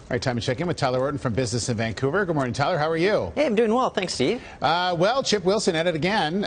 All right, time to check in with Tyler Orton from Business in Vancouver. Good morning, Tyler. How are you? Hey, I'm doing well. Thanks, Steve. Well, Chip Wilson at it again,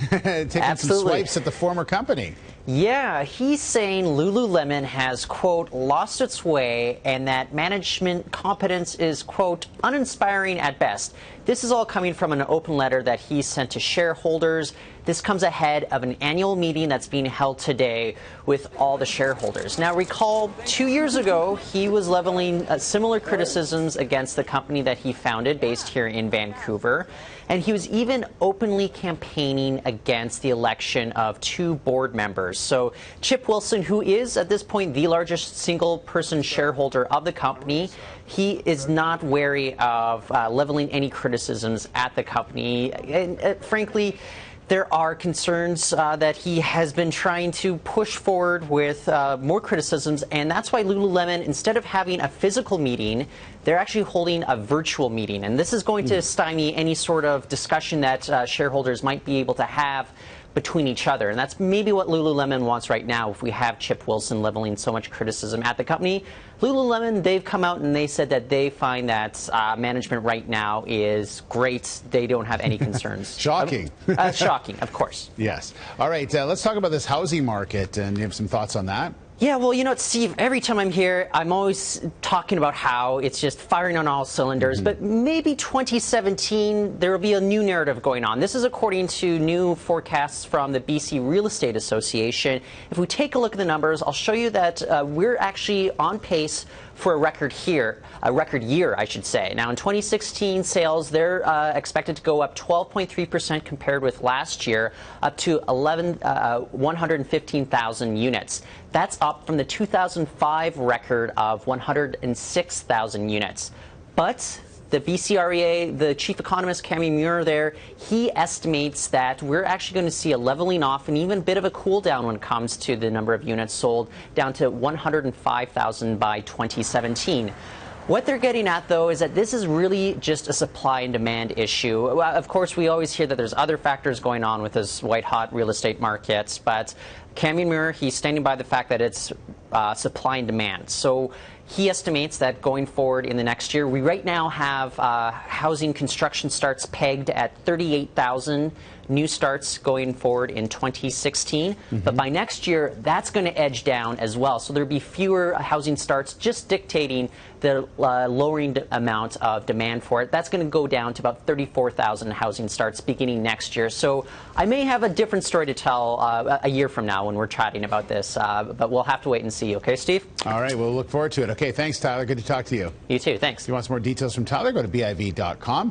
taking some swipes at the former company. Yeah, he's saying Lululemon has, quote, lost its way and that management competence is, quote, uninspiring at best. This is all coming from an open letter that he sent to shareholders. This comes ahead of an annual meeting that's being held today with all the shareholders. Now, recall 2 years ago, he was leveling similar criticisms against the company that he founded based here in Vancouver. And he was even openly campaigning against the election of 2 board members. So Chip Wilson, who is at this point the largest single-person shareholder of the company, he is not wary of leveling any criticisms at the company. And frankly, there are concerns that he has been trying to push forward with more criticisms, and that's why Lululemon, instead of having a physical meeting, they're actually holding a virtual meeting. And this is going to stymie any sort of discussion that shareholders might be able to have between each other. And that's maybe what Lululemon wants right now if we have Chip Wilson leveling so much criticism at the company. Lululemon, they've come out and they said that they find that management right now is great. They don't have any concerns. Shocking. Shocking, of course. Yes. All right, let's talk about this housing market, and you have some thoughts on that? Yeah, well, you know what, Steve, every time I'm here, I'm always talking about how it's just firing on all cylinders. But maybe 2017, there will be a new narrative going on. This is according to new forecasts from the BC Real Estate Association. If we take a look at the numbers, I'll show you that we're actually on pace for a record year, I should say. Now, in 2016, sales, they're expected to go up 12.3% compared with last year, up to 115,000 units. That's up from the 2005 record of 106,000 units. But the BCREA, the chief economist, Cammy Muir there, he estimates that we're actually going to see a leveling off and even a bit of a cool down when it comes to the number of units sold, down to 105,000 by 2017. What they're getting at, though, is that this is really just a supply and demand issue. Of course, we always hear that there's other factors going on with this white-hot real estate markets, but Cammy Muir, he's standing by the fact that it's supply and demand. So he estimates that going forward in the next year, we right now have housing construction starts pegged at 38,000 new starts going forward in 2016. But by next year, that's going to edge down as well. So there'll be fewer housing starts, just dictating the lowering amount of demand for it. That's going to go down to about 34,000 housing starts beginning next year. So I may have a different story to tell a year from now when we're chatting about this, but we'll have to wait and see. Okay, Steve? All right, we'll look forward to it. Okay, thanks, Tyler. Good to talk to you. You too. Thanks. If you want some more details from Tyler, go to BIV.com.